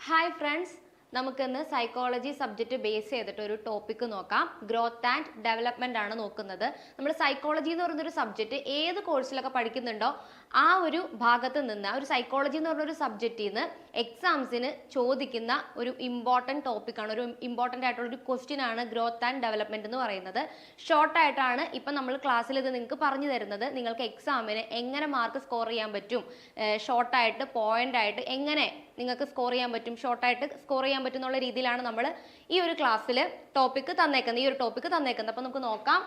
Hi friends, നമുക്കിന്ന് psychology subject base ചെയ്തിട്ട് ഒരു ടോപ്പിക്ക് നോക്കാം. ഗ്രോത്ത് ആൻഡ് ഡെവലപ്മെന്റ് ആണ് നോക്കുന്നത്. നമ്മൾ സൈക്കോളജി എന്ന് പറയുന്നൊരു സബ്ജക്റ്റ് ഏത് കോഴ്സിലൊക്കെ പഠിക്കുന്നുണ്ടോ ആ ഒരു ഭാഗത്ത് നിന്ന്, ആ ഒരു സൈക്കോളജി എന്ന് പറഞ്ഞൊരു സബ്ജക്റ്റിൽ നിന്ന് എക്സാംസിന് ചോദിക്കുന്ന ഒരു ഇമ്പോർട്ടൻറ്റ് ടോപ്പിക്കാണ്, ഒരു ഇമ്പോർട്ടൻ്റ് ആയിട്ടുള്ള ഒരു ക്വസ്റ്റ്യൻ ആണ് ഗ്രോത്ത് ആൻഡ് ഡെവലപ്മെന്റ് എന്ന് പറയുന്നത്. ഷോർട്ടായിട്ടാണ് ഇപ്പം നമ്മൾ ക്ലാസ്സിൽ ഇത് നിങ്ങൾക്ക് പറഞ്ഞു തരുന്നത്. നിങ്ങൾക്ക് എക്സാമിന് എങ്ങനെ മാർക്ക് സ്കോർ ചെയ്യാൻ പറ്റും, ഷോർട്ടായിട്ട് പോയിൻ്റായിട്ട് എങ്ങനെ നിങ്ങൾക്ക് സ്കോർ ചെയ്യാൻ പറ്റും, ഷോർട്ടായിട്ട് സ്കോർ ചെയ്യാൻ പറ്റും എന്നുള്ള രീതിയിലാണ് നമ്മൾ ഈ ഒരു ക്ലാസ്സിൽ ടോപ്പിക്ക് തന്നേക്കുന്നത്. അപ്പം നമുക്ക് നോക്കാം.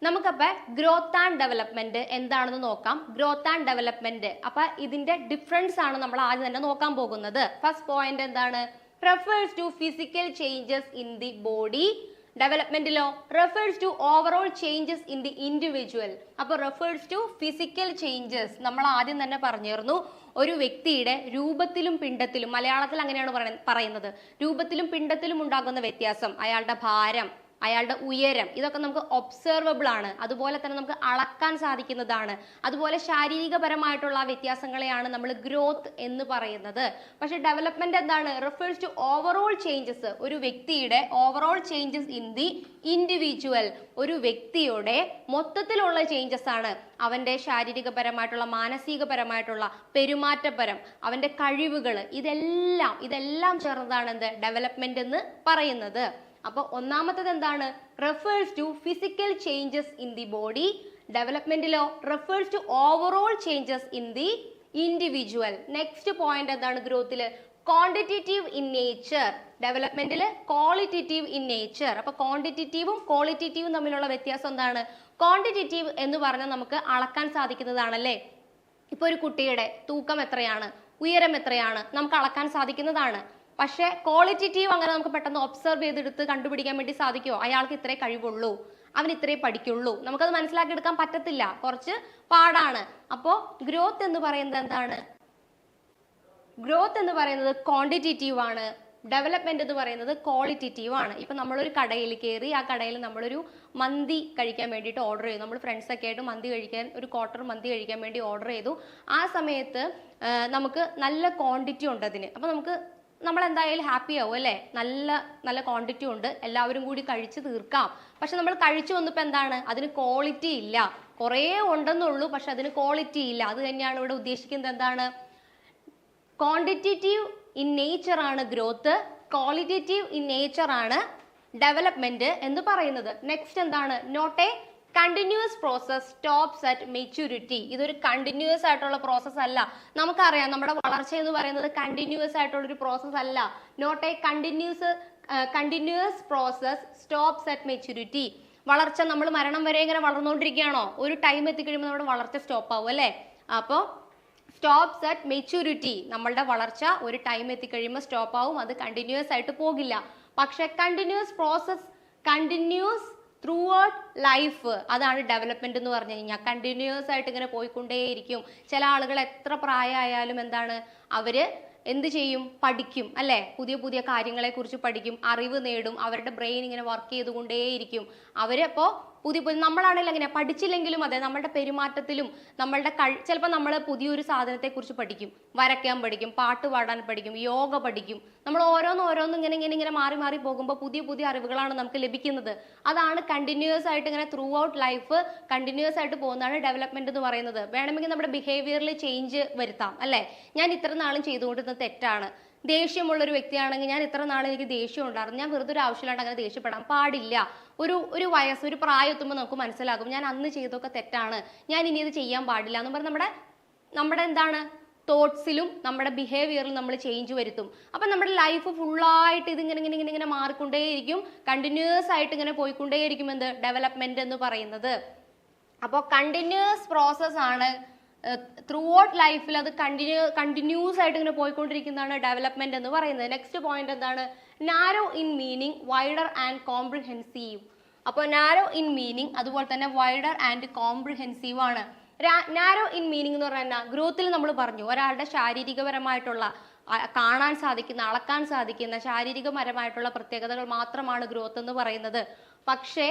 നമുക്കപ്പോൾ ഗ്രോത്ത് ആൻഡ് ഡെവലപ്മെന്റ് എന്താണെന്ന് നോക്കാം. ഗ്രോത്ത് ആൻഡ് ഡെവലപ്മെന്റ്, അപ്പൊ ഇതിന്റെ ഡിഫറൻസ് ആണ് നമ്മൾ ആദ്യം തന്നെ നോക്കാൻ പോകുന്നത്. ഫസ്റ്റ് പോയിന്റ് എന്താണ്? Refers to physical changes in the body. ഡെവലപ്മെന്റിലോ refers to overall changes in the individual. അപ്പൊ റെഫേഴ്സ് ടു ഫിസിക്കൽ ചേഞ്ചസ് നമ്മൾ ആദ്യം തന്നെ പറഞ്ഞിരുന്നു. ഒരു വ്യക്തിയുടെ രൂപത്തിലും പിണ്ടത്തിലും, മലയാളത്തിൽ അങ്ങനെയാണ് പറയുന്നത്, രൂപത്തിലും പിണ്ടത്തിലും ഉണ്ടാകുന്ന വ്യത്യാസം, അയാളുടെ ഭാരം, അയാളുടെ ഉയരം, ഇതൊക്കെ നമുക്ക് ഒബ്സർവബിൾ ആണ്. അതുപോലെ തന്നെ നമുക്ക് അളക്കാൻ സാധിക്കുന്നതാണ്. അതുപോലെ ശാരീരികപരമായിട്ടുള്ള വ്യത്യാസങ്ങളെയാണ് നമ്മൾ ഗ്രോത്ത് എന്ന് പറയുന്നത്. പക്ഷെ ഡെവലപ്മെന്റ് എന്താണ്? റെഫേഴ്സ് ടു ഓവറോൾ ചേഞ്ചസ്, ഒരു വ്യക്തിയുടെ overall changes in the individual, ഒരു വ്യക്തിയുടെ മൊത്തത്തിലുള്ള ചേഞ്ചസ് ആണ്. അവന്റെ ശാരീരികപരമായിട്ടുള്ള, മാനസികപരമായിട്ടുള്ള, പെരുമാറ്റപരം, അവന്റെ കഴിവുകൾ, ഇതെല്ലാം ചേർന്നതാണ് എന്ത്? ഡെവലപ്മെന്റ് എന്ന് പറയുന്നത്. അപ്പോൾ ഒന്നാമത്തത് എന്താണ്? Refers to physical changes in the body. ഡെവലപ്മെന്റിലോ refers to overall changes in the individual. Next point എന്താണ് ഗ്രോത്തില്? Quantitative in nature. ഡെവലപ്മെന്റില് ക്വാളിറ്റേറ്റീവ് ഇൻ നേച്ചർ. അപ്പൊ ക്വാണ്ടിറ്റേറ്റീവും ക്വാളിറ്റേറ്റീവും തമ്മിലുള്ള വ്യത്യാസം എന്താണ്? ക്വാണ്ടിറ്റേറ്റീവ് എന്ന് പറഞ്ഞാൽ നമുക്ക് അളക്കാൻ സാധിക്കുന്നതാണല്ലേ. ഇപ്പൊ ഒരു കുട്ടിയുടെ തൂക്കം എത്രയാണ്, ഉയരം എത്രയാണ്, നമുക്ക് അളക്കാൻ സാധിക്കുന്നതാണ്. പക്ഷെ ക്വാളിറ്റേറ്റീവ് അങ്ങനെ നമുക്ക് പെട്ടെന്ന് ഒബ്സർവ് ചെയ്തെടുത്ത് കണ്ടുപിടിക്കാൻ വേണ്ടി സാധിക്കുമോ? അയാൾക്ക് ഇത്രേ കഴിവുള്ളൂ, അവൻ ഇത്രേ പഠിക്കുള്ളൂ, നമുക്കത് മനസ്സിലാക്കി എടുക്കാൻ പറ്റത്തില്ല, കുറച്ച് പാടാണ്. അപ്പോൾ ഗ്രോത്ത് എന്ന് പറയുന്നത് എന്താണ്? ഗ്രോത്ത് എന്ന് പറയുന്നത് ക്വാണ്ടിറ്റേറ്റീവ് ആണ്. ഡെവലപ്മെന്റ് എന്ന് പറയുന്നത് ക്വാളിറ്റേറ്റീവ് ആണ്. ഇപ്പൊ നമ്മളൊരു കടയിൽ കയറി, ആ കടയിൽ നമ്മളൊരു മന്തി കഴിക്കാൻ വേണ്ടിയിട്ട് ഓർഡർ ചെയ്തു. നമ്മൾ ഫ്രണ്ട്സൊക്കെ ആയിട്ട് മന്തി കഴിക്കാൻ, ഒരു ക്വാർട്ടർ മന്തി കഴിക്കാൻ വേണ്ടി ഓർഡർ ചെയ്തു. ആ സമയത്ത് നമുക്ക് നല്ല ക്വാണ്ടിറ്റി ഉണ്ട് അതിന്. അപ്പൊ നമ്മൾ എന്തായാലും ഹാപ്പി ആവും അല്ലേ? നല്ല ക്വാണ്ടിറ്റി ഉണ്ട്, എല്ലാവരും കൂടി കഴിച്ച് തീർക്കാം. പക്ഷെ നമ്മൾ കഴിച്ചു വന്നപ്പോൾ എന്താണ്? അതിന് ക്വാളിറ്റി ഇല്ല. കുറേ ഉണ്ടെന്നുള്ളൂ, പക്ഷെ അതിന് ക്വാളിറ്റി ഇല്ല. അത് തന്നെയാണ് ഇവിടെ ഉദ്ദേശിക്കുന്നത്. എന്താണ്? ക്വാണ്ടിറ്റേറ്റീവ് ഇൻ നേച്ചർ ആണ് ഗ്രോത്ത്, ക്വാളിറ്റേറ്റീവ് ഇൻ നേച്ചർ ആണ് ഡെവലപ്മെന്റ് എന്ന് പറയുന്നത്. നെക്സ്റ്റ് എന്താണ്? Not a continuous process stops at maturity. ഇതൊരു കണ്ടിന്യൂസ് ആയിട്ടുള്ള പ്രോസസ് അല്ല. നമുക്കറിയാം നമ്മുടെ വളർച്ച എന്ന് പറയുന്നത് കണ്ടിന്യൂസ് ആയിട്ടുള്ള ഒരു പ്രോസസ് അല്ല. Not a continuous process stops at maturity. വളർച്ച നമ്മൾ മരണം വരെ ഇങ്ങനെ വളർന്നുകൊണ്ടിരിക്കുകയാണോ? ഒരു ടൈം എത്തിക്കഴിയുമ്പോൾ നമ്മുടെ വളർച്ച സ്റ്റോപ്പ് ആവും അല്ലേ? അപ്പോൾ സ്റ്റോപ്സ് അറ്റ് മെച്യൂരിറ്റി, നമ്മളുടെ വളർച്ച ഒരു ടൈം എത്തിക്കഴിയുമ്പോൾ സ്റ്റോപ്പ് ആവും, അത് കണ്ടിന്യൂസ് ആയിട്ട് പോകില്ല. പക്ഷെ continuous process continuous throughout life, അതാണ് ഡെവലപ്മെന്റ് എന്ന് പറഞ്ഞു കഴിഞ്ഞാൽ. കണ്ടിന്യൂസ് ആയിട്ട് ഇങ്ങനെ പോയിക്കൊണ്ടേയിരിക്കും. ചില ആളുകൾ എത്ര പ്രായമായാലും എന്താണ്, അവര് എന്ത് ചെയ്യും? പഠിക്കും അല്ലെ? പുതിയ കാര്യങ്ങളെ കുറിച്ച് പഠിക്കും, അറിവ് നേടും, അവരുടെ ബ്രെയിൻ ഇങ്ങനെ വർക്ക് ചെയ്തുകൊണ്ടേയിരിക്കും. അവരപ്പോ പുതിയ നമ്മളാണെങ്കിൽ അങ്ങനെ പഠിച്ചില്ലെങ്കിലും അതെ, നമ്മളുടെ പെരുമാറ്റത്തിലും നമ്മളുടെ ചിലപ്പോൾ നമ്മൾ പുതിയൊരു സാധനത്തെ കുറിച്ച് പഠിക്കും, വരയ്ക്കാൻ പഠിക്കും, പാട്ട് പാടാൻ പഠിക്കും, യോഗ പഠിക്കും. നമ്മൾ ഓരോന്നും ഇങ്ങനെ മാറി പോകുമ്പോൾ പുതിയ അറിവുകളാണ് നമുക്ക് ലഭിക്കുന്നത്. അതാണ് കണ്ടിന്യൂസ് ആയിട്ട് ഇങ്ങനെ ത്രൂ ഔട്ട് ലൈഫ് കണ്ടിന്യൂസ് ആയിട്ട് പോകുന്നതാണ് ഡെവലപ്മെന്റ് എന്ന് പറയുന്നത്. വേണമെങ്കിൽ നമ്മുടെ ബിഹേവിയറിൽ ചേഞ്ച് വരുത്താം അല്ലെ? ഞാൻ ഇത്ര നാളും ചെയ്തുകൊണ്ടിരുന്നത് തെറ്റാണ്. ദേഷ്യമുള്ളൊരു വ്യക്തിയാണെങ്കിൽ ഞാൻ ഇത്ര നാൾ എനിക്ക് ദേഷ്യം ഉണ്ടായിരുന്നു, ഞാൻ വെറുതെ ഒരു ആവശ്യമില്ലാണ്ട് അങ്ങനെ ദേഷ്യപ്പെടാൻ പാടില്ല. ഒരു വയസ്സ്, ഒരു പ്രായം എത്തുമ്പോൾ നമുക്ക് മനസ്സിലാകും ഞാൻ അന്ന് ചെയ്തൊക്കെ തെറ്റാണ്, ഞാൻ ഇനി ഇത് ചെയ്യാൻ പാടില്ല എന്ന് പറഞ്ഞ് നമ്മുടെ എന്താണ് തോട്ട്സിലും നമ്മുടെ ബിഹേവിയറിലും നമ്മൾ ചേഞ്ച് വരുത്തും. അപ്പം നമ്മുടെ ലൈഫ് ഫുള്ളായിട്ട് ഇത് ഇങ്ങനെ മാറിക്കൊണ്ടേയിരിക്കും, കണ്ടിന്യൂസ് ആയിട്ട് ഇങ്ങനെ പോയിക്കൊണ്ടേയിരിക്കും എന്ത്? ഡെവലപ്മെന്റ് എന്ന് പറയുന്നത്. അപ്പോൾ കണ്ടിന്യൂസ് പ്രോസസ് ആണ്. ത്രൂ ഔട്ട് ലൈഫിൽ അത് കണ്ടിന്യൂസ് ആയിട്ട് ഇങ്ങനെ പോയിക്കൊണ്ടിരിക്കുന്നതാണ് ഡെവലപ്മെന്റ് എന്ന് പറയുന്നത്. നെക്സ്റ്റ് പോയിന്റ് എന്താണ്? Narrow in meaning, wider and comprehensive. അപ്പോൾ നാരോ ഇൻ മീനിങ് അതുപോലെ തന്നെ വൈഡർ ആൻഡ് കോംപ്രിഹെൻസീവ് ആണ്. നാരോ ഇൻ മീനിങ് എന്ന് പറഞ്ഞാൽ ഗ്രോത്തിൽ നമ്മൾ പറഞ്ഞു ഒരാളുടെ ശാരീരികപരമായിട്ടുള്ള, കാണാൻ സാധിക്കുന്ന, അളക്കാൻ സാധിക്കുന്ന ശാരീരികപരമായിട്ടുള്ള പ്രത്യേകതകൾ മാത്രമാണ് ഗ്രോത്ത് എന്ന് പറയുന്നത്. പക്ഷേ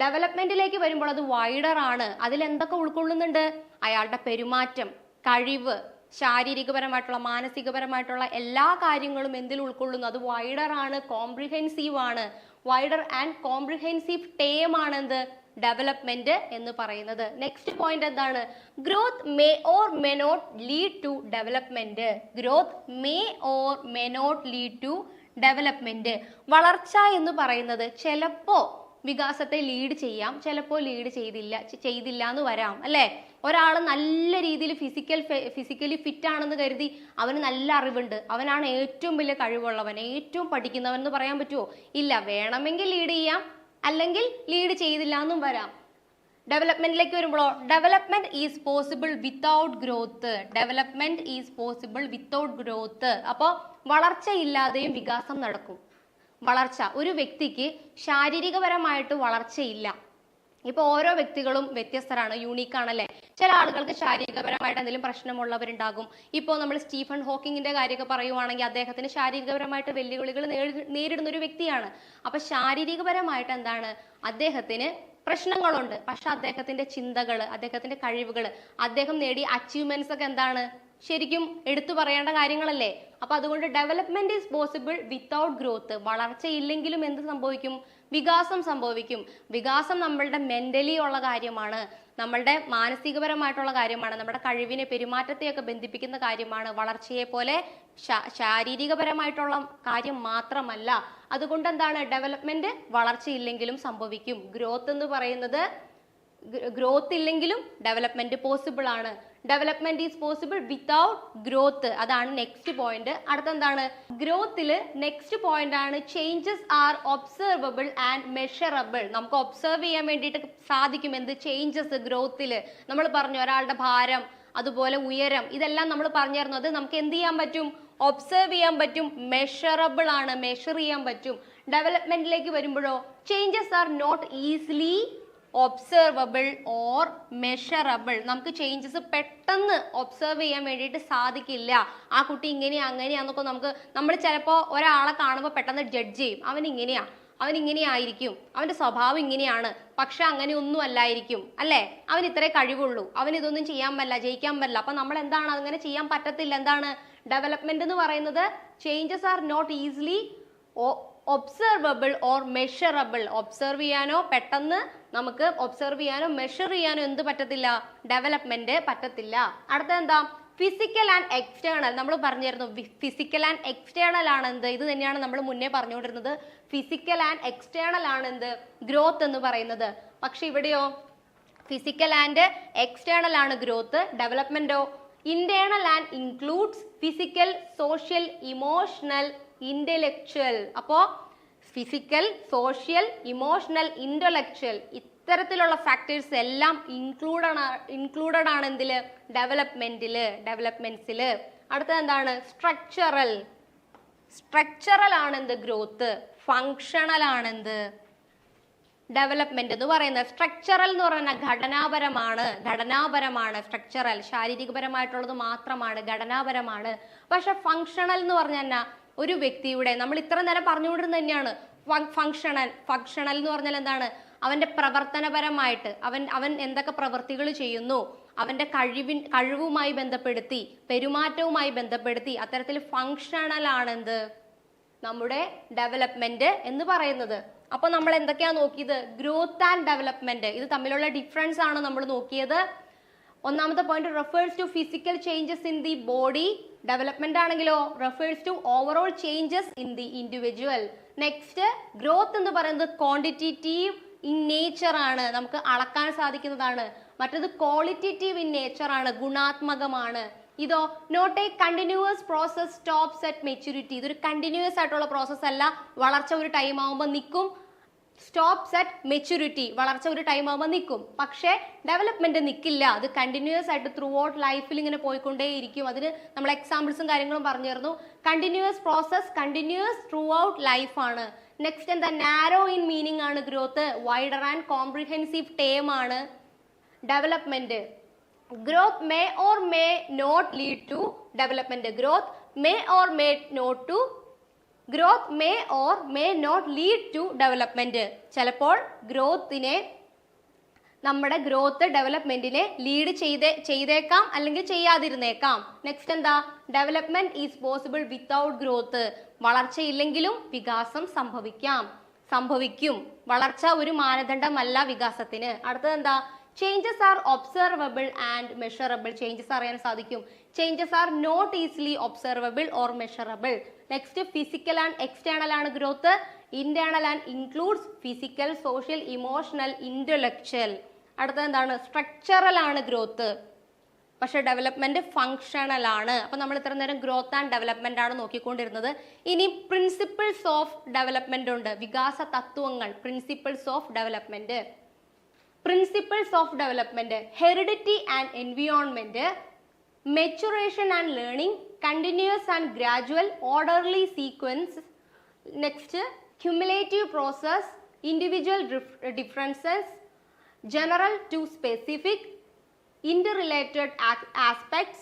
ഡെവലപ്മെന്റിലേക്ക് വരുമ്പോൾ അത് വൈഡർ ആണ്. അതിൽ എന്തൊക്കെ ഉൾക്കൊള്ളുന്നുണ്ട്? അയാളുടെ പെരുമാറ്റം, കഴിവ്, ശാരീരികപരമായിട്ടുള്ള മാനസികപരമായിട്ടുള്ള എല്ലാ കാര്യങ്ങളും എന്തിൽ ഉൾക്കൊള്ളുന്നു? അത് വൈഡർ ആണ്, കോംപ്രിഹെൻസീവ് ആണ്. വൈഡർ ആൻഡ് കോംപ്രിഹെൻസീവ് ടേം ആണ് എന്ത്? ഡെവലപ്മെന്റ് എന്ന് പറയുന്നത്. നെക്സ്റ്റ് പോയിന്റ് എന്താണ്? Growth may or may not lead to development. Growth may or may not lead to development. വളർച്ച എന്ന് പറയുന്നത് ചിലപ്പോ വികാസത്തെ ലീഡ് ചെയ്യാം, ചിലപ്പോൾ ലീഡ് ചെയ്തില്ല എന്ന് വരാം, അല്ലെ? ഒരാൾ നല്ല രീതിയിൽ ഫിസിക്കലി ഫിറ്റ് ആണെന്ന് കരുതി അവന് നല്ല അറിവുണ്ട്, അവനാണ് ഏറ്റവും വലിയ കഴിവുള്ളവൻ, ഏറ്റവും പഠിക്കുന്നവൻ എന്ന് പറയാൻ പറ്റുമോ? ഇല്ല. വേണമെങ്കിൽ ലീഡ് ചെയ്യാം, അല്ലെങ്കിൽ ലീഡ് ചെയ്തില്ല എന്നും വരാം. ഡെവലപ്മെന്റിലേക്ക് വരുമ്പോഴോ, development is possible without growth. Development is possible without growth. അപ്പോൾ വളർച്ചയില്ലാതെയും വികാസം നടക്കും. വളർച്ച, ഒരു വ്യക്തിക്ക് ശാരീരികപരമായിട്ട് വളർച്ചയില്ല. ഇപ്പൊ ഓരോ വ്യക്തികളും വ്യത്യസ്തരാണ്, യൂണീക്ക് ആണല്ലേ. ചില ആളുകൾക്ക് ശാരീരികപരമായിട്ട് എന്തെങ്കിലും പ്രശ്നമുള്ളവരുണ്ടാകും. ഇപ്പോൾ നമ്മൾ സ്റ്റീഫൻ ഹോക്കിങ്ങിന്റെ കാര്യമൊക്കെ പറയുവാണെങ്കിൽ അദ്ദേഹത്തിന് ശാരീരികപരമായിട്ട് വെല്ലുവിളികൾ നേരിടുന്ന ഒരു വ്യക്തിയാണ്. അപ്പൊ ശാരീരികപരമായിട്ട് എന്താണ്, അദ്ദേഹത്തിന് പ്രശ്നങ്ങളുണ്ട്. പക്ഷെ അദ്ദേഹത്തിന്റെ ചിന്തകള്, അദ്ദേഹത്തിന്റെ കഴിവുകള്, അദ്ദേഹം നേടിയ അച്ചീവ്മെന്റ്സ് ഒക്കെ എന്താണ്, ശരിക്കും എടുത്തു പറയേണ്ട കാര്യങ്ങളല്ലേ. അപ്പൊ അതുകൊണ്ട് development is possible without growth. വളർച്ചയില്ലെങ്കിലും എന്ത് സംഭവിക്കും? വികാസം സംഭവിക്കും. വികാസം നമ്മളുടെ മെന്റലി ഉള്ള കാര്യമാണ്, നമ്മളുടെ മാനസികപരമായിട്ടുള്ള കാര്യമാണ്, നമ്മുടെ കഴിവിനെ, പെരുമാറ്റത്തെയൊക്കെ ബന്ധിപ്പിക്കുന്ന കാര്യമാണ്. വളർച്ചയെ പോലെ ശാരീരികപരമായിട്ടുള്ള കാര്യം മാത്രമല്ല. അതുകൊണ്ട് എന്താണ്, ഡെവലപ്മെന്റ് വളർച്ചയില്ലെങ്കിലും സംഭവിക്കും. ഗ്രോത്ത് എന്ന് പറയുന്നത്, ഗ്രോത്ത് ഇല്ലെങ്കിലും ഡെവലപ്മെന്റ് പോസിബിൾ ആണ്. Development is possible without growth. അതാണ് നെക്സ്റ്റ് പോയിന്റ്. അടുത്തെന്താണ്? ഗ്രോത്തില് നെക്സ്റ്റ് പോയിന്റ് ആണ് changes are observable and measurable. നമുക്ക് ഒബ്സർവ് ചെയ്യാൻ വേണ്ടിയിട്ട് സാധിക്കും. എന്ത് ചേഞ്ചസ്? ഗ്രോത്തില് നമ്മൾ പറഞ്ഞു, ഒരാളുടെ ഭാരം, അതുപോലെ ഉയരം, ഇതെല്ലാം നമ്മൾ പറഞ്ഞിരുന്നു. അത് നമുക്ക് എന്ത് ചെയ്യാൻ പറ്റും? ഒബ്സർവ് ചെയ്യാൻ പറ്റും. മെഷറബിൾ ആണ്, മെഷർ ചെയ്യാൻ പറ്റും. ഡെവലപ്മെന്റിലേക്ക് വരുമ്പോഴോ, changes are not easily observable or measurable. നമുക്ക് ചേഞ്ചസ് പെട്ടെന്ന് ഒബ്സർവ് ചെയ്യാൻ വേണ്ടിയിട്ട് സാധിക്കില്ല. ആ കുട്ടി ഇങ്ങനെയാ അങ്ങനെയാന്നൊക്കെ നമ്മൾ ചിലപ്പോൾ ഒരാളെ കാണുമ്പോൾ പെട്ടെന്ന് ജഡ്ജ് ചെയ്യും. അവൻ ഇങ്ങനെയായിരിക്കും, അവന്റെ സ്വഭാവം ഇങ്ങനെയാണ്. പക്ഷെ അങ്ങനെ ഒന്നും അല്ലായിരിക്കും, അല്ലെ? അവൻ ഇത്രേ കഴിവുള്ളൂ, അവൻ ഇതൊന്നും ചെയ്യാൻ പറ്റില്ല, ജയിക്കാൻ പറ്റില്ല. അപ്പൊ നമ്മൾ എന്താണ്, അങ്ങനെ ചെയ്യാൻ പറ്റത്തില്ല. എന്താണ് ഡെവലപ്മെന്റ് എന്ന് പറയുന്നത്? Changes are not easily observable or measurable. Observe ചെയ്യാനോ, പെട്ടെന്ന് നമുക്ക് ഒബ്സർവ് ചെയ്യാനോ മെഷർ ചെയ്യാനോ എന്ത് പറ്റത്തില്ല? ഡെവലപ്മെന്റ് പറ്റത്തില്ല. അടുത്ത എന്താ? Physical and external. നമ്മൾ പറഞ്ഞിരുന്നു ഫിസിക്കൽ ആൻഡ് എക്സ്റ്റേണൽ ആണ് എന്ത്? ഇത് തന്നെയാണ് നമ്മൾ മുന്നേ പറഞ്ഞുകൊണ്ടിരുന്നത്. ഫിസിക്കൽ ആൻഡ് എക്സ്റ്റേണൽ ആണ് എന്ത്? ഗ്രോത്ത് എന്ന് പറയുന്നത്. പക്ഷെ ഇവിടെയോ ഫിസിക്കൽ ആൻഡ് എക്സ്റ്റേണൽ ആണ് ഗ്രോത്ത്. ഡെവലപ്മെന്റോ internal and includes physical, social, emotional, intellectual. അപ്പോ ഫിസിക്കൽ, സോഷ്യൽ, ഇമോഷണൽ, ഇന്റലക്ച്വൽ ഇത്തരത്തിലുള്ള ഫാക്ടേഴ്സ് എല്ലാം ഇൻക്ലൂഡഡ് ആണ് എന്തില്? ഡെവലപ്മെന്റ്സില്. അടുത്തത് എന്താണ്? സ്ട്രക്ചറൽ ആണ് എന്ത്? ഗ്രോത്ത്. ഫങ്ഷണൽ ആണ് എന്ത്? ഡെവലപ്മെന്റ് എന്ന് പറയുന്നത്. സ്ട്രക്ചറൽ എന്ന് പറഞ്ഞാൽ ഘടനാപരമാണ്. സ്ട്രക്ചറൽ ശാരീരികപരമായിട്ടുള്ളത് മാത്രമാണ്, ഘടനാപരമാണ്. പക്ഷെ ഫങ്ഷണൽ എന്ന് പറഞ്ഞാൽ ഒരു വ്യക്തിയുടെ, നമ്മൾ ഇത്ര നേരം പറഞ്ഞുകൊണ്ടിരുന്നത് തന്നെയാണ് ഫങ്ഷണൽ എന്ന് പറഞ്ഞാൽ എന്താണ്? അവന്റെ പ്രവർത്തനപരമായിട്ട് അവൻ എന്തൊക്കെ പ്രവൃത്തികൾ ചെയ്യുന്നു, അവന്റെ കഴിവുമായി ബന്ധപ്പെടുത്തി, പെരുമാറ്റവുമായി ബന്ധപ്പെടുത്തി, അത്തരത്തിൽ ഫങ്ഷണൽ ആണെന്ത്? നമ്മുടെ ഡെവലപ്മെന്റ് എന്ന് പറയുന്നത്. അപ്പൊ നമ്മൾ എന്തൊക്കെയാ നോക്കിയത്? ഗ്രോത്ത് ആൻഡ് ഡെവലപ്മെന്റ്, ഇത് തമ്മിലുള്ള ഡിഫറൻസ് ആണ് നമ്മൾ നോക്കിയത്. ഒന്നാമത്തെ point refers to physical changes in the body. Development ആണെങ്കിലോ refers to overall changes in the individual. Next growth എന്ന് പറയുന്നത് ക്വാണ്ടിറ്റേറ്റീവ് ഇൻ നേച്ചർ ആണ്, നമുക്ക് അളക്കാൻ സാധിക്കുന്നതാണ്. മറ്റത് ക്വാളിറ്റേറ്റീവ് ഇൻ നേച്ചർ ആണ്, ഗുണാത്മകമാണ്. ഇതോ not a continuous process, stops at maturity. ഇതൊരു കണ്ടിന്യൂസ് ആയിട്ടുള്ള പ്രോസസ് അല്ല. വളർച്ച ഒരു ടൈം ആവുമ്പോൾ നിൽക്കും. സ്റ്റോപ്സ് അറ്റ് മെച്യൂരിറ്റി, വളർച്ച ഒരു ടൈം ആവുമ്പോൾ നിൽക്കും. പക്ഷേ ഡെവലപ്മെന്റ് നിൽക്കില്ല, അത് കണ്ടിന്യൂസ് ആയിട്ട് ത്രൂ ഔട്ട് ലൈഫിൽ ഇങ്ങനെ പോയിക്കൊണ്ടേയിരിക്കും. അതിന് നമ്മൾ എക്സാമ്പിൾസും കാര്യങ്ങളും പറഞ്ഞിരുന്നു. Continuous process, continuous throughout life ആണ്. നെക്സ്റ്റ് എന്താ? നാരോ ഇൻ മീനിങ് ആണ് growth. Wider and comprehensive term ആണ് development. Growth may or may not lead to development. Growth may or may not to growth may or may not lead to development. ചിലപ്പോൾ നമ്മുടെ growth ഡെവലപ്മെന്റിനെ lead ചെയ്തേക്കാം അല്ലെങ്കിൽ ചെയ്യാതിരുന്നേക്കാം. Next എന്താ? Development is possible without growth. വളർച്ചയില്ലെങ്കിലും വികാസം സംഭവിക്കും. വളർച്ച ഒരു മാനദണ്ഡമല്ല വികാസത്തിന്. അടുത്തത് എന്താ? Changes are observable and measurable. Changes അറിയാൻ സാധിക്കും. Changes are not easily observable or measurable. Next physical and external ആണ് growth. Internal and includes physical, social, emotional, intellectual. അടുത്തത് എന്താണ്? സ്ട്രക്ചറൽ ആണ് ഗ്രോത്ത്, പക്ഷെ ഡെവലപ്മെന്റ് ഫങ്ഷണൽ ആണ്. അപ്പൊ നമ്മൾ ഇത്ര നേരം ഗ്രോത്ത് ആൻഡ് ഡെവലപ്മെന്റ് ആണ് നോക്കിക്കൊണ്ടിരുന്നത്. ഇനി പ്രിൻസിപ്പിൾസ് ഓഫ് ഡെവലപ്മെന്റ് ഉണ്ട്, വികാസ തത്വങ്ങൾ. Principles of development. Heredity and environment, maturation and learning, continuous and gradual, orderly sequence. Next cumulative process, individual differences, general to specific, interrelated aspects,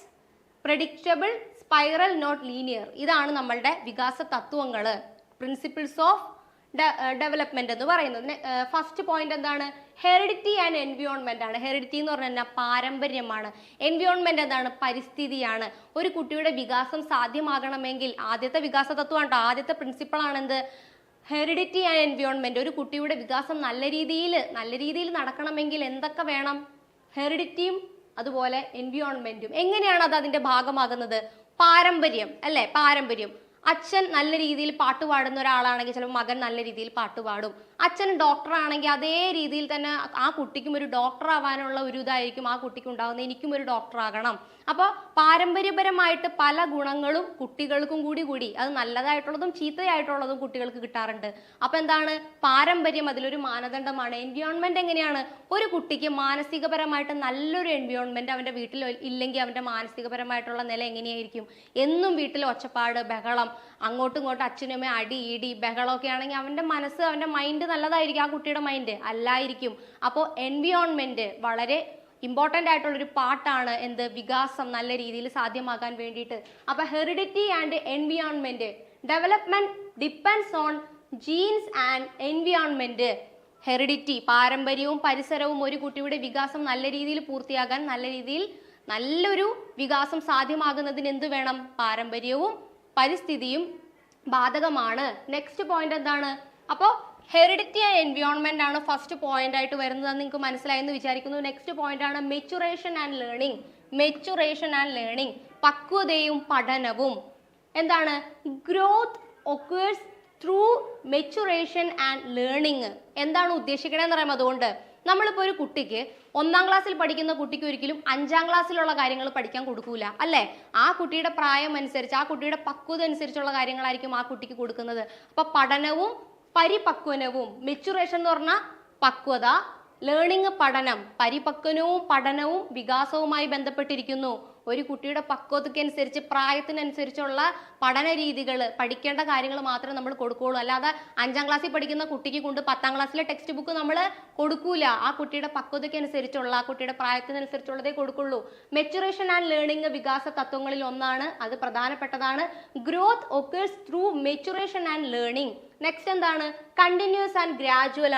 predictable, spiral not linear. ഇതാണ് നമ്മളുടെ വികാസ തത്വങ്ങൾ, principles of development എന്ന് പറയുന്നത്. First point എന്താണ്? Heredity and environment ആണ്. Heredity എന്ന് പറഞ്ഞാൽ പാരമ്പര്യമാണ്. എൻവിയോൺമെന്റ് എന്താണ്? പരിസ്ഥിതിയാണ്. ഒരു കുട്ടിയുടെ വികാസം സാധ്യമാകണമെങ്കിൽ ആദ്യത്തെ വികാസ തത്വമാണ്, ആദ്യത്തെ പ്രിൻസിപ്പിൾ ആണ് എന്ത്? Heredity and environment. ഒരു കുട്ടിയുടെ വികാസം നല്ല രീതിയിൽ നടക്കണമെങ്കിൽ എന്തൊക്കെ വേണം? ഹെറിഡിറ്റിയും അതുപോലെ എൻവിയോൺമെന്റും. എങ്ങനെയാണ് അത് അതിന്റെ ഭാഗമാകുന്നത്? പാരമ്പര്യം അല്ലെ? പാരമ്പര്യം. അച്ഛൻ നല്ല രീതിയിൽ പാട്ട് പാടുന്ന ഒരാളാണെങ്കിൽ ചിലപ്പോൾ മകൻ നല്ല രീതിയിൽ പാട്ട് പാടും. അച്ഛൻ ഡോക്ടർ ആണെങ്കിൽ അതേ രീതിയിൽ തന്നെ ആ കുട്ടിക്കും ഒരു ഡോക്ടർ ആവാനുള്ള ഒരു ഇതായിരിക്കും ആ കുട്ടിക്ക് ഉണ്ടാകുന്നത്. എനിക്കും ഒരു ഡോക്ടർ ആകണം. അപ്പോൾ പാരമ്പര്യപരമായിട്ട് പല ഗുണങ്ങളും കുട്ടികൾക്കും കൂടി അത് നല്ലതായിട്ടുള്ളതും ചീത്തയായിട്ടുള്ളതും കുട്ടികൾക്ക് കിട്ടാറുണ്ട്. അപ്പൊ എന്താണ്? പാരമ്പര്യം അതിലൊരു മാനദണ്ഡമാണ്. എൻവിയോൺമെന്റ് എങ്ങനെയാണ്? ഒരു കുട്ടിക്ക് മാനസികപരമായിട്ട് നല്ലൊരു എൻവിയോൺമെന്റ് അവന്റെ വീട്ടിൽ ഇല്ലെങ്കിൽ അവന്റെ മാനസികപരമായിട്ടുള്ള നില എങ്ങനെയായിരിക്കും? എന്നും വീട്ടിൽ ഒച്ചപ്പാട്, ബഹളം, അങ്ങോട്ടും ഇങ്ങോട്ടും അച്ഛനുമേ അടി ഇടി ബഹളമൊക്കെ ആണെങ്കിൽ അവന്റെ മനസ്സ്, അവന്റെ മൈൻഡ് നല്ലതായിരിക്കും? ആ കുട്ടിയുടെ മൈൻഡ് അല്ലായിരിക്കും. അപ്പോൾ എൻവിയോൺമെന്റ് വളരെ ഇമ്പോർട്ടൻ്റ് ആയിട്ടുള്ളൊരു പാർട്ടാണ് എന്ത്? വികാസം നല്ല രീതിയിൽ സാധ്യമാകാൻ വേണ്ടിയിട്ട്. അപ്പൊ heredity and environment. Development depends on genes and environment. Heredity, പാരമ്പര്യവും പരിസരവും ഒരു കുട്ടിയുടെ വികാസം നല്ല രീതിയിൽ പൂർത്തിയാകാൻ, നല്ലൊരു വികാസം സാധ്യമാകുന്നതിന് എന്ത് വേണം? പാരമ്പര്യവും പരിസ്ഥിതിയും ബാധകമാണ്. നെക്സ്റ്റ് പോയിന്റ് എന്താണ്? അപ്പോൾ ഹെറിഡിറ്റി ആൻഡ് എൻവിയോൺമെന്റ് ആണ് ഫസ്റ്റ് പോയിന്റ് ആയിട്ട് വരുന്നത്. നിങ്ങൾക്ക് മനസ്സിലായെന്ന് വിചാരിക്കുന്നു. നെക്സ്റ്റ് പോയിന്റ് ആണ് മെച്ചുറേഷൻ ആൻഡ് ലേണിംഗ്. പക്വതയും പഠനവും. എന്താണ്? Growth occurs through maturation and learning. എന്താണ് ഉദ്ദേശിക്കണമെന്ന് പറയുമ്പോൾ അതുകൊണ്ട് നമ്മളിപ്പോൾ ഒരു കുട്ടിക്ക് 1ാം ക്ലാസ്സിൽ പഠിക്കുന്ന കുട്ടിക്ക് ഒരിക്കലും 5ാം ക്ലാസ്സിലുള്ള കാര്യങ്ങൾ പഠിക്കാൻ കൊടുക്കൂല അല്ലേ? ആ കുട്ടിയുടെ പ്രായം അനുസരിച്ച്, ആ കുട്ടിയുടെ പക്വത അനുസരിച്ചുള്ള കാര്യങ്ങളായിരിക്കും ആ കുട്ടിക്ക് കൊടുക്കുന്നത്. അപ്പൊ പഠനവും പരിപക്വനവും, മെച്ചുറേഷൻ എന്ന് പറഞ്ഞാൽ പക്വത, ലേണിംഗ് പഠനം, പരിപക്വനവും പഠനവും വികാസവുമായി ബന്ധപ്പെട്ടിരിക്കുന്നു. ഒരു കുട്ടിയുടെ പക്വതയ്ക്കനുസരിച്ച്, പ്രായത്തിനനുസരിച്ചുള്ള പഠന രീതികൾ, പഠിക്കേണ്ട കാര്യങ്ങൾ മാത്രമേ നമ്മൾ കൊടുക്കുകയുള്ളൂ. അല്ലാതെ 5ാം ക്ലാസ്സിൽ പഠിക്കുന്ന കുട്ടിക്ക് കൊണ്ട് 10ാം ക്ലാസ്സിലെ ടെക്സ്റ്റ് ബുക്ക് നമ്മൾ കൊടുക്കൂല. ആ കുട്ടിയുടെ പക്വതയ്ക്കനുസരിച്ചുള്ള, ആ കുട്ടിയുടെ പ്രായത്തിനനുസരിച്ചുള്ളതേ കൊടുക്കുള്ളൂ. മെച്ചുറേഷൻ ആൻഡ് ലേണിംഗ് വികാസ തത്വങ്ങളിൽ ഒന്നാണ്, അത് പ്രധാനപ്പെട്ടതാണ്. Growth occurs through maturation and learning. Next എന്താണ്? കണ്ടിന്യൂസ് ആൻഡ് ഗ്രാജുവൽ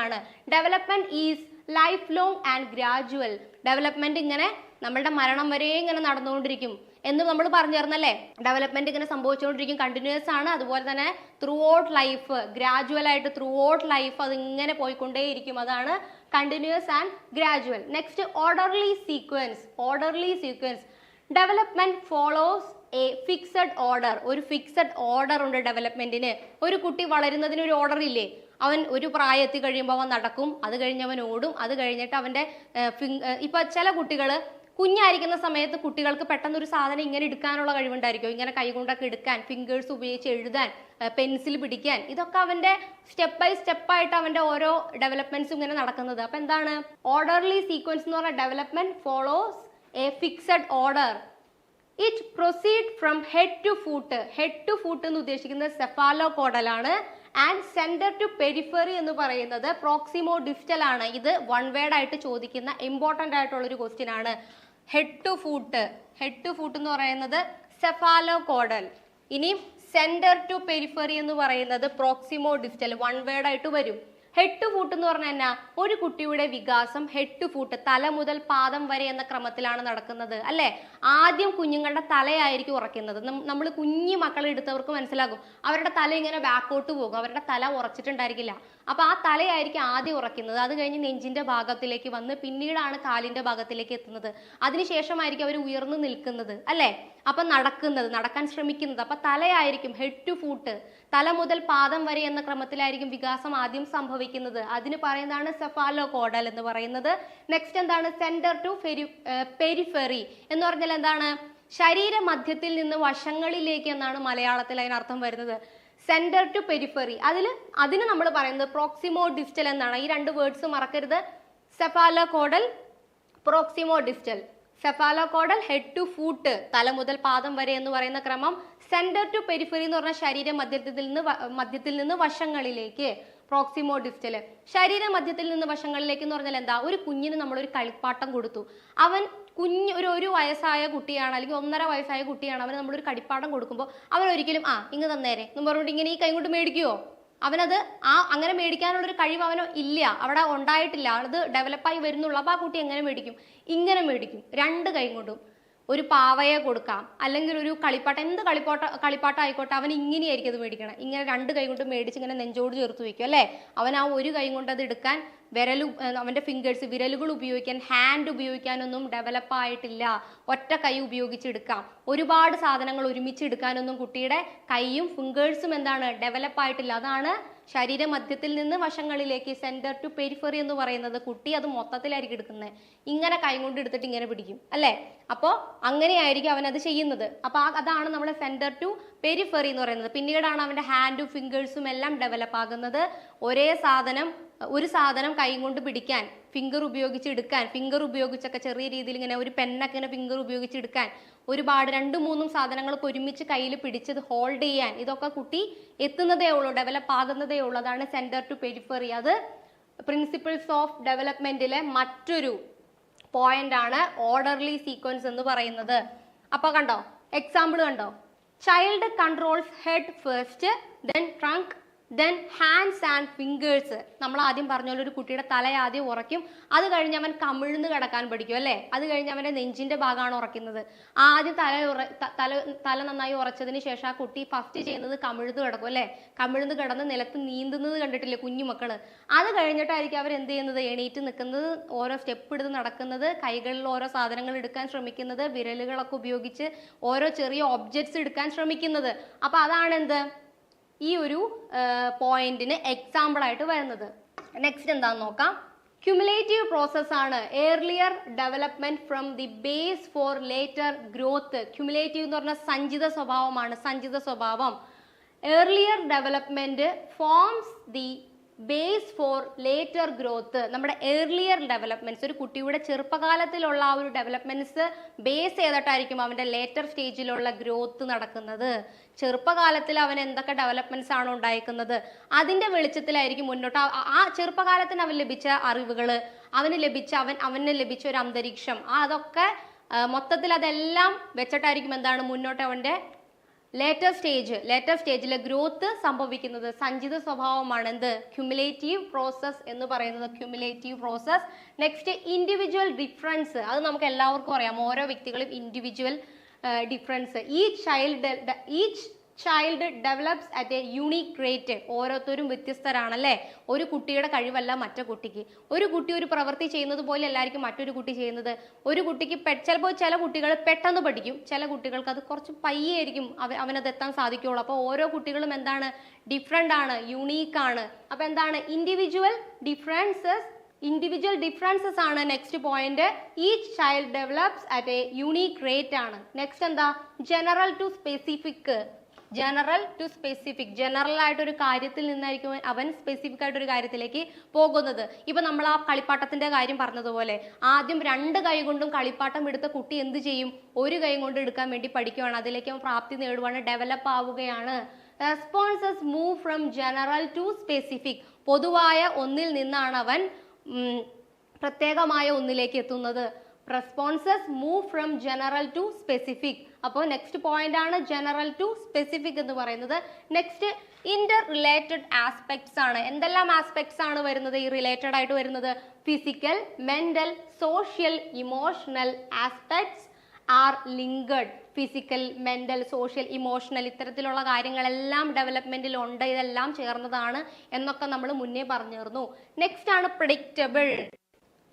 ആണ്. Development is life long and gradual. Development ഇങ്ങനെ നമ്മളുടെ മരണം വരെ ഇങ്ങനെ നടന്നുകൊണ്ടിരിക്കും എന്ന് നമ്മൾ പറഞ്ഞിരുന്നല്ലേ? ഡെവലപ്മെന്റ് ഇങ്ങനെ സംഭവിച്ചുകൊണ്ടിരിക്കും, കണ്ടിന്യൂസ് ആണ്. അതുപോലെ തന്നെ ത്രൂ ഔട്ട് ലൈഫ്, ഗ്രാജുവൽ ആയിട്ട് ത്രൂ ഔട്ട് ലൈഫ് അത് ഇങ്ങനെ പോയിക്കൊണ്ടേയിരിക്കും. അതാണ് continuous and gradual. Next orderly sequence. Development follows a fixed order. ഒരു ഫിക്സഡ് ഓർഡർ ഉണ്ട് ഡെവലപ്മെന്റിന്. ഒരു കുട്ടി വളരുന്നതിന് ഒരു ഓർഡർ ഇല്ലേ? അവൻ ഒരു പ്രായത്തിൽ കഴിയുമ്പോൾ അവൻ നടക്കും, അത് കഴിഞ്ഞ് അവൻ ഓടും, അത് കഴിഞ്ഞിട്ട് അവന്റെ ഇപ്പൊ ചില കുട്ടികൾ കുഞ്ഞായിരിക്കുന്ന സമയത്ത് കുട്ടികൾക്ക് പെട്ടെന്ന് ഒരു സാധനം ഇങ്ങനെ എടുക്കാനുള്ള കഴിവുണ്ടായിരിക്കും. ഇങ്ങനെ കൈകൊണ്ടൊക്കെ എടുക്കാൻ, ഫിംഗേഴ്സ് ഉപയോഗിച്ച് എഴുതാൻ, പെൻസിൽ പിടിക്കാൻ, ഇതൊക്കെ അവന്റെ സ്റ്റെപ്പ് ബൈ സ്റ്റെപ്പ് ആയിട്ട് അവന്റെ ഓരോ ഡെവലപ്മെന്റ്സും ഇങ്ങനെ നടക്കുന്നത്. അപ്പൊ എന്താണ് ഓർഡർലി സീക്വൻസ് എന്ന് പറഞ്ഞാൽ? Development follows a fixed order. It proceed from head to foot എന്ന് ഉദ്ദേശിക്കുന്നത് സെഫാലോകോഡലാണ്. ആൻഡ് സെന്റർ ടു പെരിഫറി എന്ന് പറയുന്നത് പ്രോക്സിമോ ഡിസ്റ്റൽ ആണ്. ഇത് വൺ വേർഡ് ആയിട്ട് ചോദിക്കുന്ന ഇമ്പോർട്ടന്റ് ആയിട്ടുള്ള ഒരു ക്വസ്റ്റ്യൻ ആണ്. ഹെഡ് ടു ഫൂട്ട് എന്ന് പറയുന്നത് സെഫാലോകോഡൽ. ഇനി സെന്റർ ടു പെരിഫറി എന്ന് പറയുന്നത് പ്രോക്സിമോ ഡിസ്റ്റൽ, വൺ വേർഡ് ആയിട്ട് വരും. ഹെഡ് ടു ഫൂട്ട് എന്ന് പറഞ്ഞാൽ എന്നാ, ഒരു കുട്ടിയുടെ വികാസം ഹെഡ് ടു ഫൂട്ട്, തല മുതൽ പാദം വരെ എന്ന ക്രമത്തിലാണ് നടക്കുന്നത് അല്ലെ. ആദ്യം കുഞ്ഞുങ്ങളുടെ തലയായിരിക്കും ഉറക്കുന്നത്. നമ്മൾ കുഞ്ഞു മക്കളെ എടുത്തവർക്ക് മനസ്സിലാകും, അവരുടെ തല ഇങ്ങനെ ബാക്കോട്ട് പോകും, അവരുടെ തല ഉറച്ചിട്ടുണ്ടായിരിക്കില്ല. അപ്പൊ ആ തലയായിരിക്കും ആദ്യം ഉറക്കുന്നത്. അത് കഴിഞ്ഞ് നെഞ്ചിന്റെ ഭാഗത്തിലേക്ക് വന്ന് പിന്നീടാണ് കാലിന്റെ ഭാഗത്തിലേക്ക് എത്തുന്നത്. അതിനുശേഷമായിരിക്കും അവർ ഉയർന്നു നിൽക്കുന്നത് അല്ലെ. അപ്പൊ നടക്കാൻ ശ്രമിക്കുന്നത്. അപ്പൊ തലയായിരിക്കും ഹെഡ് ടു ഫൂട്ട്, തല മുതൽ പാദം വരെ എന്ന ക്രമത്തിലായിരിക്കും വികാസം ആദ്യം സംഭവിക്കുന്നത്. അതിന് പറയുന്നതാണ് സെഫാലോകോഡൽ എന്ന് പറയുന്നത്. നെക്സ്റ്റ് എന്താണ്, സെന്റർ ടു പെരിഫെറി എന്ന് പറഞ്ഞാൽ എന്താണ്, ശരീര മധ്യത്തിൽ നിന്ന് വശങ്ങളിലേക്ക് എന്നാണ് മലയാളത്തിൽ അതിനർത്ഥം വരുന്നത്. സെന്റർ ടു പെരിഫെറി, അതിന് നമ്മൾ പറയുന്നത് പ്രോക്സിമോ ഡിസ്റ്റൽ എന്നാണ്. ഈ രണ്ട് വേർഡ്സ് മറക്കരുത്, cephalocaudal, proximodistal. Cephalocaudal head to foot, തല മുതൽ പാദം വരെ എന്ന് പറയുന്ന ക്രമം. സെന്റർ ടു പെരിഫറി എന്ന് പറഞ്ഞാൽ ശരീര മധ്യത്തിൽ നിന്ന് വശങ്ങളിലേക്ക്, പ്രോക്സിമോ ഡിസ്റ്റല്. ശരീര മധ്യത്തിൽ നിന്ന് വശങ്ങളിലേക്ക് എന്ന് പറഞ്ഞാൽ എന്താ, ഒരു കുഞ്ഞിന് നമ്മളൊരു കളിപ്പാട്ടം കൊടുത്തു, അവൻ ഒരു വയസ്സായ കുട്ടിയാണ് അല്ലെങ്കിൽ 1.5 വയസ്സായ കുട്ടിയാണ്, അവന് നമ്മളൊരു കളിപ്പാട്ടം കൊടുക്കുമ്പോൾ അവൻ ഒരിക്കലും ഇങ്ങ് തന്നേരെ എന്ന് പറഞ്ഞിട്ട് ഇങ്ങനെ ഈ കൈ കൊണ്ട് മേടിക്കുവോ? അവനത് അങ്ങനെ മേടിക്കാനുള്ളൊരു കഴിവ് അവനോ ഇല്ല, അവിടെ ഉണ്ടായിട്ടില്ല, അത് ഡെവലപ്പായി വരുന്നുള്ളൂ. അപ്പോൾ ആ കുട്ടി എങ്ങനെ മേടിക്കും? ഇങ്ങനെ മേടിക്കും, രണ്ട് കൈ കൊണ്ടും. ഒരു പാവയെ കൊടുക്കാം, അല്ലെങ്കിൽ ഒരു കളിപ്പാട്ടം, എന്ത് കളിപ്പാട്ടം ആയിക്കോട്ടെ, അവൻ ഇങ്ങനെയായിരിക്കും അത് മേടിക്കണം. ഇങ്ങനെ രണ്ട് കൈ കൊണ്ട് മേടിച്ച് ഇങ്ങനെ നെഞ്ചോട് ചേർത്ത് വയ്ക്കും അല്ലേ. അവൻ ആ ഒരു കൈ കൊണ്ട് അത് എടുക്കാൻ അവന്റെ ഫിംഗേഴ്സ്, വിരലുകൾ ഉപയോഗിക്കാൻ, ഹാൻഡ് ഉപയോഗിക്കാനൊന്നും ഡെവലപ്പ് ആയിട്ടില്ല. ഒറ്റ കൈ ഉപയോഗിച്ചെടുക്കാം. ഒരുപാട് സാധനങ്ങൾ ഒരുമിച്ച് എടുക്കാനൊന്നും കുട്ടിയുടെ കൈയും ഫിംഗേഴ്സും എന്താണ്, ഡെവലപ്പ് ആയിട്ടില്ല. അതാണ് ശരീര മധ്യത്തിൽ നിന്ന് വശങ്ങളിലേക്ക്, സെന്റർ ടു പെരിഫറി എന്ന് പറയുന്നത്. കുട്ടി അത് മൊത്തത്തിലായിരിക്കും എടുക്കുന്നത്, ഇങ്ങനെ കൈ കൊണ്ട് എടുത്തിട്ട് ഇങ്ങനെ പിടിക്കും അല്ലേ. അപ്പോൾ അങ്ങനെയായിരിക്കും അവൻ അത് ചെയ്യുന്നത്. അപ്പൊ അതാണ് നമ്മുടെ സെന്റർ ടു പെരിഫറി എന്ന് പറയുന്നത്. പിന്നീടാണ് അവന്റെ ഹാൻഡും ഫിംഗേഴ്സും എല്ലാം ഡെവലപ്പ് ആകുന്നത്. ഒരു സാധനം കൈ കൊണ്ട് പിടിക്കാൻ, ഫിംഗർ ഉപയോഗിച്ച് എടുക്കാൻ, ഫിംഗർ ഉപയോഗിച്ചൊക്കെ ചെറിയ രീതിയിൽ ഇങ്ങനെ ഒരു പെണ്ണൊക്കെ ഇങ്ങനെ ഫിംഗർ ഉപയോഗിച്ച് എടുക്കാൻ, ഒരുപാട് 2-3 സാധനങ്ങൾക്ക് ഒരുമിച്ച് കയ്യിൽ പിടിച്ചത് ഹോൾഡ് ചെയ്യാൻ, ഇതൊക്കെ കുട്ടി എത്തുന്നതേ ഉള്ളൂ, ഡെവലപ്പ് ആകുന്നതേ ഉള്ളൂ. അതാണ് സെന്റർ ടു പെരിഫറി. അത് പ്രിൻസിപ്പിൾസ് ഓഫ് ഡെവലപ്മെന്റിലെ മറ്റൊരു പോയിന്റ് ആണ് ഓർഡർലി സീക്വൻസ് എന്ന് പറയുന്നത്. അപ്പൊ കണ്ടോ, എക്സാമ്പിൾ കണ്ടോ, child controls head first, then trunk, then hands and fingers. നമ്മൾ ആദ്യം പറഞ്ഞ പോലെ ഒരു കുട്ടിയുടെ തല ആദ്യം ഉറയ്ക്കും, അത് കഴിഞ്ഞ് അവൻ കമിഴ്ന്ന് കിടക്കാൻ പഠിക്കും അല്ലേ. അത് കഴിഞ്ഞ് അവന്റെ നെഞ്ചിന്റെ ഭാഗമാണ് ഉറയ്ക്കുന്നത്. ആദ്യം തല നന്നായി ഉറച്ചതിന് ശേഷം ആ കുട്ടി ഫസ്റ്റ് ചെയ്യുന്നത് കമിഴ്ന്ന് കിടക്കും അല്ലേ. കമിഴ്ന്ന് കിടന്ന് നിലത്ത് നീന്തുന്നത് കണ്ടിട്ടില്ലേ കുഞ്ഞുമക്കള്. അത് കഴിഞ്ഞിട്ടായിരിക്കും അവർ എന്ത് ചെയ്യുന്നത്, എണീറ്റ് നിൽക്കുന്നത്, ഓരോ സ്റ്റെപ്പ് എടുത്ത് നടക്കുന്നത്, കൈകളിൽ ഓരോ സാധനങ്ങൾ എടുക്കാൻ ശ്രമിക്കുന്നത്, വിരലുകളൊക്കെ ഉപയോഗിച്ച് ഓരോ ചെറിയ ഒബ്ജക്ട്സ് എടുക്കാൻ ശ്രമിക്കുന്നത്. അപ്പൊ അതാണ് എന്ത്, ഈ ഒരു പോയിന്റിന് എക്സാമ്പിൾ ആയിട്ട് വരുന്നത്. നെക്സ്റ്റ് എന്താന്ന് നോക്കാം. ക്യുമുലേറ്റീവ് പ്രോസസ് ആണ്. Earlier development from the base for later growth. Cumulative എന്ന് പറഞ്ഞാൽ സഞ്ചിത സ്വഭാവമാണ്, സഞ്ചിത സ്വഭാവം. Earlier development forms the base for later growth. നമ്മുടെ ഏർലിയർ ഡെവലപ്മെന്റ്സ്, ഒരു കുട്ടിയുടെ ചെറുപ്പകാലത്തിലുള്ള ആ ഒരു ഡെവലപ്മെന്റ്സ് ബേസ് ചെയ്തിട്ടായിരിക്കും അവന്റെ ലേറ്റർ സ്റ്റേജിലുള്ള ഗ്രോത്ത് നടക്കുന്നത്. ചെറുപ്പകാലത്തിൽ അവൻ എന്തൊക്കെ ഡെവലപ്മെന്റ്സ് ആണോ ഉണ്ടായിരിക്കുന്നത് അതിന്റെ വെളിച്ചത്തിലായിരിക്കും മുന്നോട്ട് ആ ചെറുപ്പകാലത്തിന് അവൻ ലഭിച്ച അറിവുകൾ, അവന് ലഭിച്ച ഒരു അന്തരീക്ഷം, അതൊക്കെ മൊത്തത്തിൽ അതെല്ലാം വെച്ചിട്ടായിരിക്കും എന്താണ് മുന്നോട്ട് അവന്റെ ലേറ്റർ സ്റ്റേജിലെ ഗ്രോത്ത് സംഭവിക്കുന്നത്. സഞ്ചിത സ്വഭാവമാണ് എന്ത്, ക്യുമുലേറ്റീവ് പ്രോസസ് എന്ന് പറയുന്നത്. Cumulative process. Next individual difference. അത് നമുക്ക് എല്ലാവർക്കും അറിയാം, ഓരോ വ്യക്തികളും individual difference. Each child develops at A unique rate. ഓരോരുത്തരും വ്യത്യസ്തരാണല്ലേ. ഒരു കുട്ടിയുടെ കഴിവല്ല മറ്റേ കുട്ടിക്ക്. ഒരു കുട്ടി ഒരു പ്രവൃത്തി ചെയ്യുന്നത് പോലെ അല്ലായിരിക്കും മറ്റൊരു കുട്ടി ചെയ്യുന്നത്. ഒരു കുട്ടിക്ക് ചിലപ്പോൾ ചില കുട്ടികൾ പെട്ടെന്ന് പഠിക്കും, ചില കുട്ടികൾക്ക് അത് കുറച്ച് പയ്യായിരിക്കും അവനത് എത്താൻ സാധിക്കുള്ളൂ. അപ്പോൾ ഓരോ കുട്ടികളും എന്താണ്, ഡിഫറെൻ്റ് ആണ്, യുണീക്ക് ആണ്. അപ്പോൾ എന്താണ്, ഇൻഡിവിജ്വൽ ഡിഫറൻസസ് ആണ് next point. Each child develops at A unique rate ആണ്. നെക്സ്റ്റ് എന്താ, ജനറൽ ടു സ്പെസിഫിക്. ജനറൽ ആയിട്ട് ഒരു കാര്യത്തിൽ നിന്നായിരിക്കും അവൻ സ്പെസിഫിക് ആയിട്ട് ഒരു കാര്യത്തിലേക്ക് പോകുന്നത്. ഇപ്പൊ നമ്മൾ ആ കളിപ്പാട്ടത്തിന്റെ കാര്യം പറഞ്ഞതുപോലെ, ആദ്യം 2 കൈ കൊണ്ടും കളിപ്പാട്ടം എടുത്ത കുട്ടി എന്ത് ചെയ്യും, ഒരു കൈ കൊണ്ട് എടുക്കാൻ വേണ്ടി പഠിക്കുകയാണ്, അതിലേക്ക് അവൻ പ്രാപ്തി നേടുവാണ്, ഡെവലപ്പ് ആവുകയാണ്. Responses move from general to specific. പൊതുവായ ഒന്നിൽ നിന്നാണ് അവൻ പ്രത്യേകമായ ഒന്നിലേക്ക് എത്തുന്നത്. Responses move from general to specific. അപ്പോൾ നെക്സ്റ്റ് പോയിന്റ് ആണ് ജനറൽ ടു സ്പെസിഫിക് എന്ന് പറയുന്നത്. നെക്സ്റ്റ് ഇന്റർ റിലേറ്റഡ് ആസ്പെക്ട്സ് ആണ്. എന്തെല്ലാം ആസ്പെക്ട്സ് ആണ് വരുന്നത് ഈ റിലേറ്റഡ് ആയിട്ട് വരുന്നത്? Physical, mental, social, emotional aspects R linked. Physical, mental, social, emotional ഇത്തരത്തിലുള്ള കാര്യങ്ങളെല്ലാം ഡെവലപ്മെന്റിൽ ഉണ്ട്. ഇതെല്ലാം ചേർന്നതാണ് എന്നൊക്കെ നമ്മൾ മുന്നേ പറഞ്ഞിരുന്നു. നെക്സ്റ്റ് ആണ് പ്രെഡിക്റ്റബിൾ.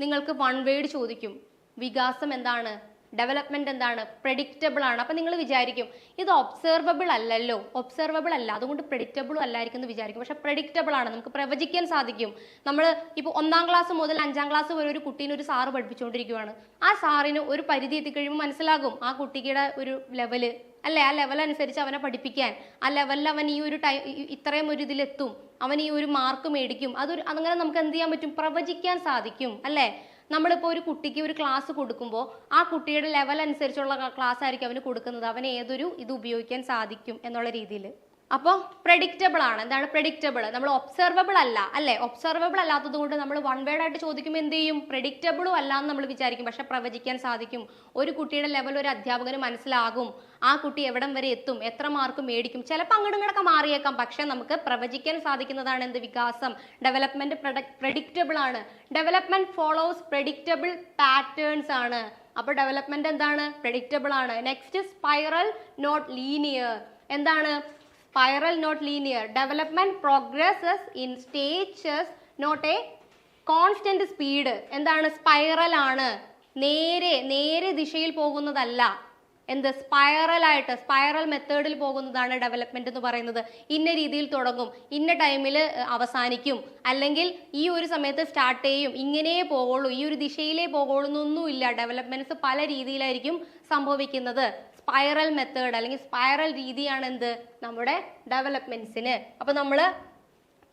നിങ്ങൾക്ക് വൺ വേർഡ് ചോദിക്കും, വികാസം എന്താണ്, ഡെവലപ്മെന്റ് എന്താണ്? പ്രെഡിക്റ്റബിൾ ആണ്. അപ്പൊ നിങ്ങൾ വിചാരിക്കും ഇത് ഒബ്സർവബിൾ അല്ലല്ലോ, ഒബ്സർവബിൾ അല്ല, അതുകൊണ്ട് പ്രെഡിക്റ്റബിളും അല്ലായിരിക്കും എന്ന് വിചാരിക്കും. പക്ഷെ പ്രെഡിക്റ്റബിൾ ആണ്, നമുക്ക് പ്രവചിക്കാൻ സാധിക്കും. നമ്മൾ ഇപ്പോൾ 1ാം ക്ലാസ് മുതൽ 5ാം ക്ലാസ് വരെ ഒരു കുട്ടീനെ ഒരു സാറ് പഠിപ്പിച്ചുകൊണ്ടിരിക്കുകയാണ്. ആ സാറിന് ഒരു പരിധി എത്തിക്കഴിയുമ്പോൾ മനസ്സിലാകും ആ കുട്ടിയുടെ ഒരു ലെവല് അല്ലെ, ആ ലെവൽ അനുസരിച്ച് അവനെ പഠിപ്പിക്കാൻ, ആ ലെവലിൽ അവൻ ഈ ഒരു ഇത്രയും ഒരു ഇതിലെത്തും, അവൻ ഈ ഒരു മാർക്ക് മേടിക്കും. അങ്ങനെ നമുക്ക് എന്ത് ചെയ്യാൻ പറ്റും? പ്രവചിക്കാൻ സാധിക്കും അല്ലേ? നമ്മളിപ്പോൾ ഒരു കുട്ടിക്ക് ഒരു ക്ലാസ് കൊടുക്കുമ്പോൾ ആ കുട്ടിയുടെ ലെവൽ അനുസരിച്ചുള്ള ക്ലാസ് ആയിരിക്കും അവന് കൊടുക്കുന്നത്. അവന് ഏതൊരു ഇത് ഉപയോഗിക്കാൻ സാധിക്കും എന്നുള്ള രീതിയിൽ. അപ്പോൾ പ്രെഡിക്റ്റബിൾ ആണ്. എന്താണ് പ്രെഡിക്റ്റബിൾ? നമ്മൾ ഒബ്സർവബിൾ അല്ല അല്ലേ? ഒബ്സർവബിൾ അല്ലാത്തത് കൊണ്ട് നമ്മൾ വൺ വേർഡ് ആയിട്ട് ചോദിക്കുമ്പോൾ എന്ത് ചെയ്യും? പ്രെഡിക്റ്റബിളും അല്ല എന്ന് നമ്മൾ വിചാരിക്കും. പക്ഷെ പ്രവചിക്കാൻ സാധിക്കും. ഒരു കുട്ടിയുടെ ലെവൽ ഒരു അധ്യാപകന് മനസ്സിലാകും. ആ കുട്ടി എവിടം വരെ എത്തും, എത്ര മാർക്ക് മേടിക്കും. ചിലപ്പോൾ അങ്ങോട്ടും ഇങ്ങോട്ടൊക്കെ മാറിയേക്കാം. പക്ഷെ നമുക്ക് പ്രവചിക്കാൻ സാധിക്കുന്നതാണ് എന്ത്? വികാസം. ഡെവലപ്മെന്റ് പ്രെഡിക്റ്റബിൾ ആണ്. ഡെവലപ്മെന്റ് ഫോളോസ് പ്രെഡിക്റ്റബിൾ പാറ്റേൺസ് ആണ്. അപ്പൊ ഡെവലപ്മെന്റ് എന്താണ്? പ്രെഡിക്റ്റബിൾ ആണ്. Next spiral not linear. എന്താണ് spiral not linear? Development progresses in stages not a constant speed. എന്താണ്? സ്പൈറൽ ആണ്. നേരെ ദിശയിൽ പോകുന്നതല്ല. എന്ത്? സ്പൈറൽ ആയിട്ട്, സ്പൈറൽ മെത്തേഡിൽ പോകുന്നതാണ് ഡെവലപ്മെന്റ് എന്ന് പറയുന്നത്. ഇന്ന രീതിയിൽ തുടങ്ങും, ഇന്ന ടൈമിൽ അവസാനിക്കും, അല്ലെങ്കിൽ ഈ ഒരു സമയത്ത് സ്റ്റാർട്ട് ചെയ്യും, ഇങ്ങനെ പോകുള്ളൂ, ഈ ഒരു ദിശയിലേ പോകുള്ളൂ എന്നൊന്നുമില്ല. ഡെവലപ്മെന്റ്സ് പല രീതിയിലായിരിക്കും സംഭവിക്കുന്നത്. സ്പൈറൽ മെത്തേഡ് അല്ലെങ്കിൽ സ്പൈറൽ രീതിയാണ് എന്ത്? നമ്മുടെ ഡെവലപ്മെന്റ്സിന്. അപ്പൊ നമ്മൾ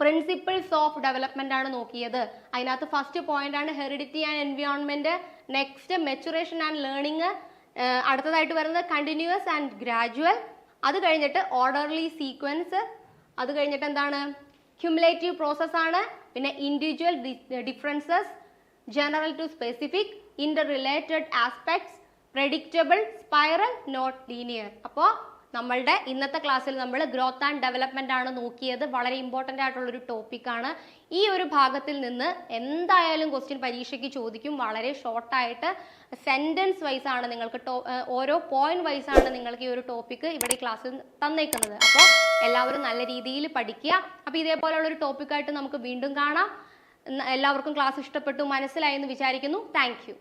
പ്രിൻസിപ്പിൾസ് ഓഫ് ഡെവലപ്മെന്റ് ആണ് നോക്കിയത്. അതിനകത്ത് ഫസ്റ്റ് പോയിന്റ് ആണ് heredity and environment. Next maturation and learning. അടുത്തതായിട്ട് വരുന്നത് കണ്ടിന്യൂസ് ആൻഡ് ഗ്രാജുവൽ. അത് കഴിഞ്ഞിട്ട് ഓർഡർലി സീക്വൻസ്. അത് കഴിഞ്ഞിട്ട് എന്താണ്? ക്യുമുലേറ്റീവ് പ്രോസസ് ആണ്. പിന്നെ individual differences, general to specific, interrelated aspects, predictable, spiral, not linear. അപ്പോൾ നമ്മളുടെ ഇന്നത്തെ ക്ലാസ്സിൽ നമ്മൾ ഗ്രോത്ത് ആൻഡ് ഡെവലപ്മെന്റ് ആണ് നോക്കിയത്. വളരെ ഇമ്പോർട്ടൻ്റ് ആയിട്ടുള്ളൊരു ടോപ്പിക്കാണ്. ഈ ഒരു ഭാഗത്തിൽ നിന്ന് എന്തായാലും ക്വസ്റ്റ്യൻ പരീക്ഷയ്ക്ക് ചോദിക്കും. വളരെ ഷോർട്ടായിട്ട് സെൻറ്റൻസ് വൈസ് ആണ് നിങ്ങൾക്ക് ഓരോ പോയിന്റ് വൈസ് ആണ് നിങ്ങൾക്ക് ഈ ഒരു ടോപ്പിക്ക് ഇവിടെ ക്ലാസ്സിൽ തന്നേക്കുന്നത്. അപ്പോൾ എല്ലാവരും നല്ല രീതിയിൽ പഠിക്കുക. അപ്പോൾ ഇതേപോലെയുള്ളൊരു ടോപ്പിക്കായിട്ട് നമുക്ക് വീണ്ടും കാണാം. എല്ലാവർക്കും ക്ലാസ് ഇഷ്ടപ്പെട്ടു, മനസ്സിലായി എന്ന് വിചാരിക്കുന്നു. Thank you.